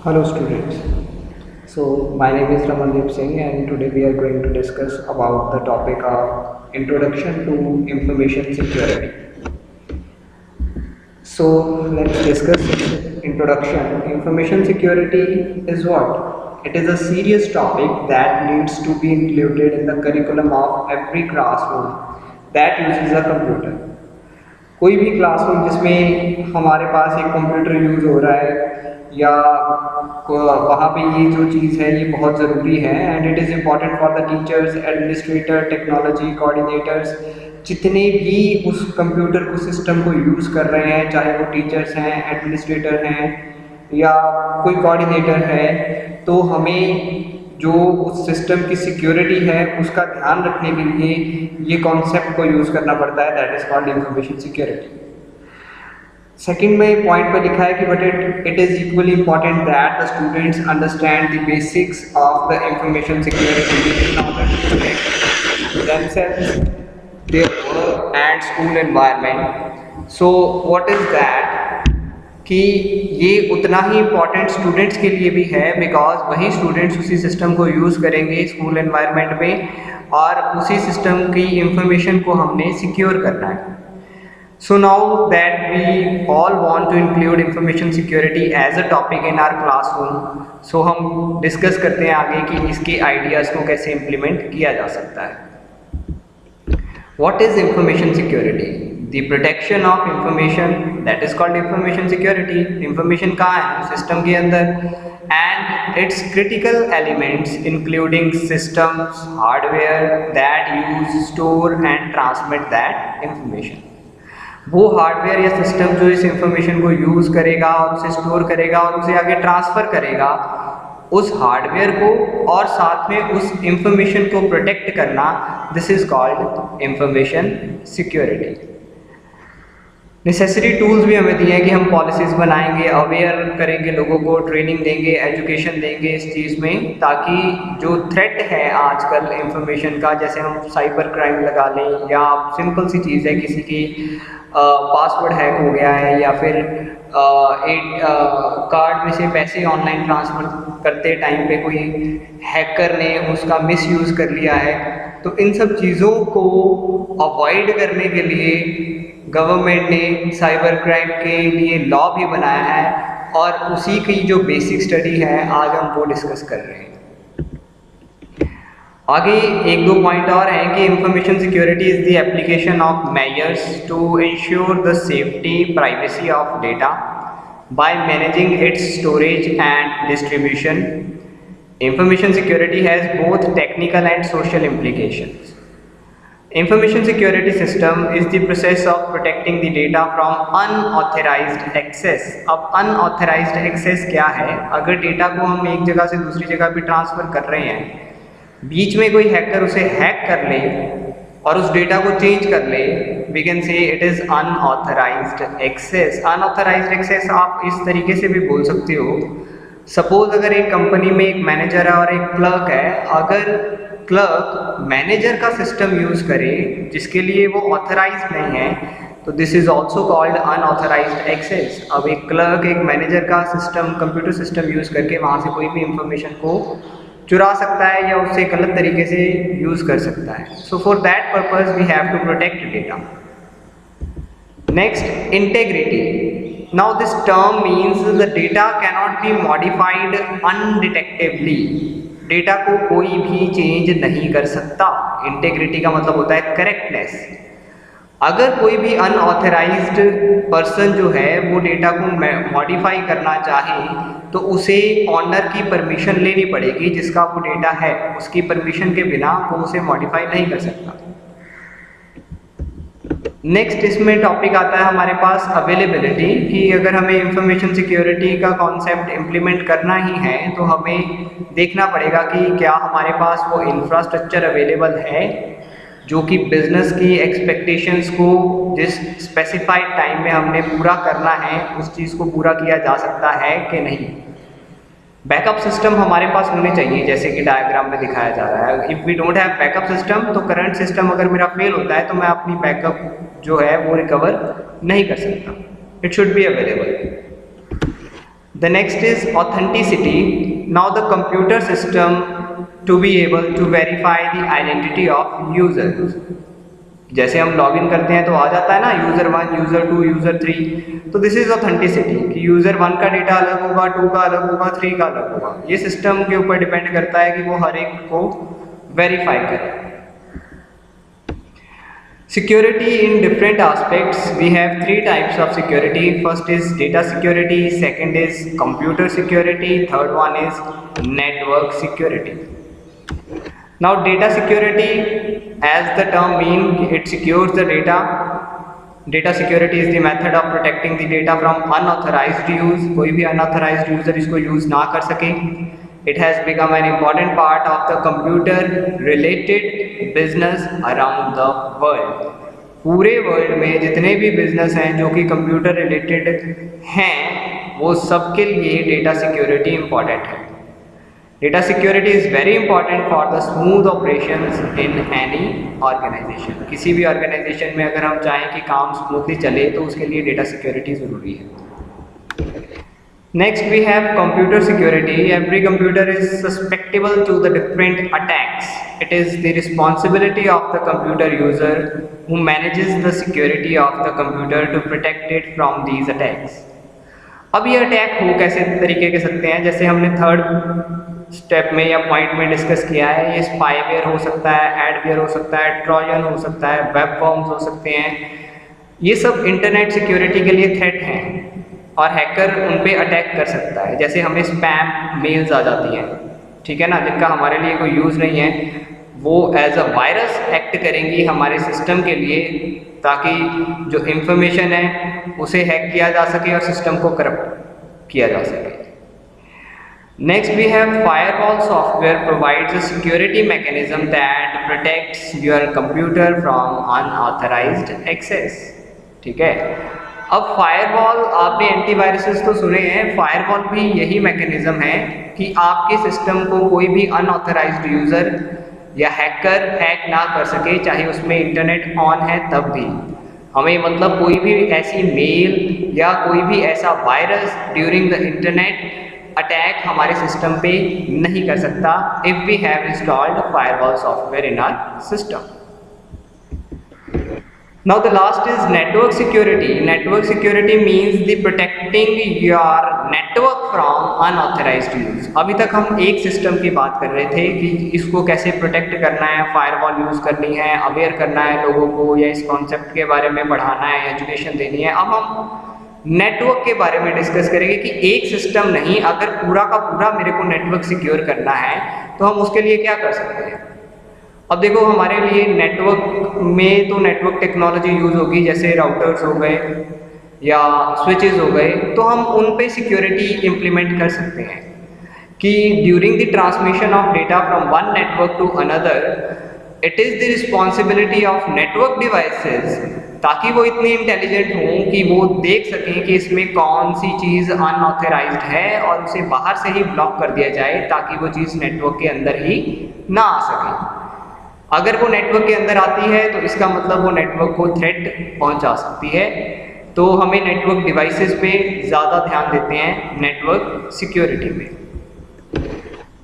Hello students. My name is Ramandeep Singh and today we are going to discuss about the topic of Introduction to Information Security. So let's discuss introduction. Information security is what? It is a serious topic that needs to be included in the curriculum of every classroom that uses a computer. कोई भी classroom जिसमें हमारे पास एक computer use हो रहा है या वहाँ पे ये जो चीज़ है ये बहुत ज़रूरी है and it is important for the teachers, administrator, technology coordinators, जितने भी उस कंप्यूटर को सिस्टम को यूज़ कर रहे हैं, चाहे वो टीचर्स हैं, एडमिनिस्ट्रेटर हैं या कोई कोऑर्डिनेटर है, तो हमें जो उस सिस्टम की सिक्योरिटी है उसका ध्यान रखने के लिए ये कॉन्सेप्ट को यूज़ करना पड़ता है, that is called information security. Second में पॉइंट पर लिखा है कि but it is equally important that the students understand the basics of the information security in order to protect themselves, their work and school environment. So what is that? कि ये उतना ही important students के लिए भी है because वही students उसी system को यूज़ करेंगे स्कूल एनवायरनमेंट में और उसी सिस्टम की इंफॉर्मेशन को हमने सिक्योर करना है। So now that we all want to include information security as a topic in our classroom, so हम डिस्कस करते हैं आगे कि इसके आइडियाज़ को कैसे इम्प्लीमेंट किया जा सकता है। What is information security? The protection of information, that is called information security. Information कहाँ है? सिस्टम के अंदर and its critical elements including systems, hardware that use, store and transmit that information. वो हार्डवेयर या सिस्टम जो इस information को use करेगा और उसे स्टोर करेगा और उसे आगे ट्रांसफ़र करेगा, उस हार्डवेयर को और साथ में उस इंफॉर्मेशन को प्रोटेक्ट करना, this is called information security. Necessary tools भी हमें दिए हैं कि हम पॉलिसीज़ बनाएंगे, अवेयर करेंगे लोगों को, ट्रेनिंग देंगे, एजुकेशन देंगे इस चीज़ में, ताकि जो थ्रेट है आजकल इंफॉर्मेशन का, जैसे हम साइबर क्राइम लगा लें या सिंपल सी चीज़ है किसी की पासवर्ड हैक हो गया है या फिर कार्ड में से पैसे ऑनलाइन ट्रांसफ़र करते टाइम पे कोई हैकर ने उसका मिसयूज़ कर लिया है, तो इन सब चीज़ों को अवॉइड करने के लिए गवर्नमेंट ने साइबर क्राइम के लिए लॉ भी बनाया है और उसी की जो बेसिक स्टडी है आज हम वो डिस्कस कर रहे हैं। आगे एक दो पॉइंट और हैं कि information security is the application of measures to ensure the safety privacy of data by managing its storage and distribution. Information security has both technical and social implications. Information security system is the process of protecting the data from unauthorized access. अब unauthorized access क्या है? अगर data को हम एक जगह से दूसरी जगह भी ट्रांसफ़र कर रहे हैं, बीच में कोई हैकर उसे हैक कर ले और उस डेटा को चेंज कर ले, we can say it is unauthorized access. Unauthorized access आप इस तरीके से भी बोल सकते हो, सपोज अगर एक कंपनी में एक मैनेजर है और एक क्लर्क है, अगर क्लर्क मैनेजर का सिस्टम यूज़ करे जिसके लिए वो ऑथराइज नहीं है, तो this is also called unauthorized access. अब एक क्लर्क एक मैनेजर का सिस्टम, कंप्यूटर सिस्टम यूज़ करके वहाँ से कोई भी इंफॉर्मेशन को चुरा सकता है या उससे गलत तरीके से यूज़ कर सकता है। So for that purpose we have to protect data. Next, integrity. Now this term means the data cannot be modified undetectably. Data को कोई भी चेंज नहीं कर सकता। इंटेग्रिटी का मतलब होता है करेक्टनेस। अगर कोई भी अनऑथराइज्ड पर्सन जो है वो डेटा को मॉडिफाई करना चाहे तो उसे ऑनर की परमिशन लेनी पड़ेगी, जिसका वो डेटा है उसकी परमिशन के बिना वो उसे मॉडिफाई नहीं कर सकता। नेक्स्ट इसमें टॉपिक आता है हमारे पास अवेलेबिलिटी, कि अगर हमें इंफॉर्मेशन सिक्योरिटी का कॉन्सेप्ट इम्प्लीमेंट करना ही है तो हमें देखना पड़ेगा कि क्या हमारे पास वो इंफ्रास्ट्रक्चर अवेलेबल है जो कि बिजनेस की एक्सपेक्टेशंस को जिस स्पेसिफाइड टाइम में हमने पूरा करना है उस चीज़ को पूरा किया जा सकता है कि नहीं। बैकअप सिस्टम हमारे पास होने चाहिए, जैसे कि डायग्राम में दिखाया जा रहा है। If we don't have backup system तो करंट सिस्टम अगर मेरा फेल होता है तो मैं अपनी बैकअप जो है वो रिकवर नहीं कर सकता। It should be available. The next is authenticity. Now the computer system to be able to verify the identity of users. जैसे हम लॉगिन करते हैं तो आ जाता है ना यूज़र 1, यूज़र 2, यूज़र 3, तो दिस इज ऑथेंटिसिटी कि यूज़र 1 का डेटा अलग होगा, 2 का अलग होगा, 3 का अलग होगा। ये सिस्टम के ऊपर डिपेंड करता है कि वो हर एक को वेरीफाई करे। Security in different aspects. We have 3 types of security. First is data security, second is computer security, third one is network security. Now data security, as the term means, it secures the data. Data security is the method of protecting the data from unauthorized use. कोई भी unauthorized user इसको use ना कर सके। It has become an important part of the computer related business around the world. पूरे world में जितने भी बिजनेस हैं जो कि कंप्यूटर रिलेटेड हैं वो सबके लिए डेटा सिक्योरिटी इम्पॉर्टेंट है। Data security is very important for the smooth operations in any organization. किसी भी ऑर्गेनाइजेशन में अगर हम चाहें कि काम स्मूथली चले तो उसके लिए डेटा सिक्योरिटी ज़रूरी है। Next we have computer security. Every computer is susceptible to the different attacks. It is the responsibility of the computer user who manages the security of the computer to protect it from these attacks. अब ये attack हो कैसे तरीके के सकते हैं, जैसे हमने थर्ड स्टेप में या पॉइंट में डिस्कस किया है, ये स्पाईवेयर हो सकता है, एडवेयर हो सकता है, ट्रोजन हो सकता है, वेब फॉर्म्स हो सकते हैं। ये सब इंटरनेट सिक्योरिटी के लिए थ्रेट हैं और हैकर उन पे अटैक कर सकता है। जैसे हमें स्पैम मेल्स आ जाती हैं, ठीक है ना, जिनका हमारे लिए कोई यूज़ नहीं है, वो एज अ वायरस एक्ट करेंगी हमारे सिस्टम के लिए ताकि जो इंफॉर्मेशन है उसे हैक किया जा सके और सिस्टम को करप्ट किया जा सके। Next we have firewall software provides a security mechanism that protects your computer from unauthorized access. ठीक है, अब फायरवॉल, आपने एंटीवायरसेस तो सुने हैं, फायरवॉल भी यही मैकेनिज्म है कि आपके सिस्टम को कोई भी अनऑथराइज्ड यूज़र या हैकर हैक ना कर सके, चाहे उसमें इंटरनेट ऑन है तब भी। हमें मतलब कोई भी ऐसी मेल या कोई भी ऐसा virus during the internet attack हमारे सिस्टम पे नहीं कर सकता if we have installed firewall software in our system. Now the last is network security. Network security means the protecting your network from unauthorized use. अभी तक हम एक system की बात कर रहे थे कि इसको कैसे प्रोटेक्ट करना है, फायरवॉल यूज़ करनी है, अवेयर करना है लोगों को या इस कॉन्सेप्ट के बारे में पढ़ाना है, एजुकेशन देनी है। अब हम नेटवर्क के बारे में डिस्कस करेंगे कि एक सिस्टम नहीं, अगर पूरा का पूरा मेरे को नेटवर्क सिक्योर करना है तो हम उसके लिए क्या कर सकते हैं। अब देखो, हमारे लिए नेटवर्क में तो नेटवर्क टेक्नोलॉजी यूज़ होगी, जैसे राउटर्स हो गए या स्विचेस हो गए, तो हम उन पे सिक्योरिटी इम्प्लीमेंट कर सकते हैं कि during the transmission of data from one network to another it is the responsibility of network devices, ताकि वो इतने इंटेलिजेंट हों कि वो देख सकें कि इसमें कौन सी चीज़ अनऑथराइज्ड है और उसे बाहर से ही ब्लॉक कर दिया जाए ताकि वो चीज़ नेटवर्क के अंदर ही ना आ सके। अगर वो नेटवर्क के अंदर आती है तो इसका मतलब वो नेटवर्क को थ्रेट पहुंचा सकती है। तो हमें नेटवर्क डिवाइसेस पे ज़्यादा ध्यान देते हैं नेटवर्क सिक्योरिटी में।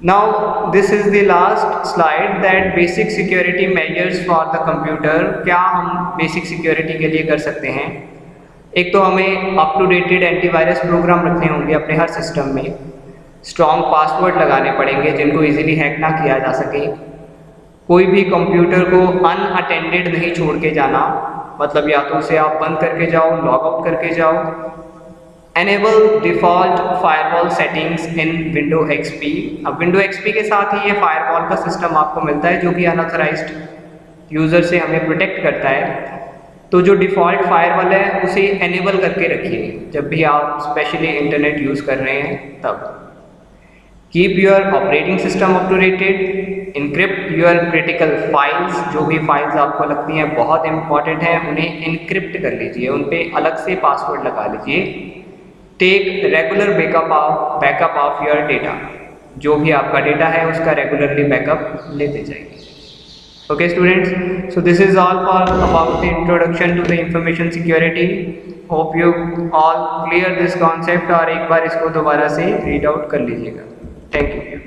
Now this is the last slide that basic security measures for the computer. क्या हम बेसिक सिक्योरिटी के लिए कर सकते हैं? एक तो हमें up to dated antivirus program रखने होंगे अपने हर सिस्टम में, स्ट्रॉन्ग पासवर्ड लगाने पड़ेंगे जिनको ईजिली हैक ना किया जा सके, कोई भी कंप्यूटर को अनअटेंडेड नहीं छोड़ के जाना, मतलब या तो उसे आप बंद करके जाओ, लॉग आउट करके जाओ। एनेबल डिफ़ॉल्ट फायरवॉल सेटिंग्स इन विंडो एक्सपी। अब विंडो एक्सपी के साथ ही ये फायरवॉल का सिस्टम आपको मिलता है जो कि अनऑथराइज्ड यूज़र से हमें प्रोटेक्ट करता है। तो जो डिफ़ॉल्ट फायरवॉल है उसे एनेबल करके रखिए जब भी आप स्पेशली इंटरनेट यूज़ कर रहे हैं तब। Keep your operating system up to dated, encrypt your critical files. जो भी फाइल्स आपको लगती हैं बहुत इंपॉर्टेंट हैं उन्हें इनक्रिप्ट कर लीजिए, उन पर अलग से पासवर्ड लगा लीजिए। Take regular backup of your data. जो भी आपका डेटा है उसका रेगुलरली बैकअप लेते जाइए। Okay students, so this is all for about the introduction to the information security. Hope you all clear this concept और एक बार इसको दोबारा से रीड आउट कर लीजिएगा। Thank you.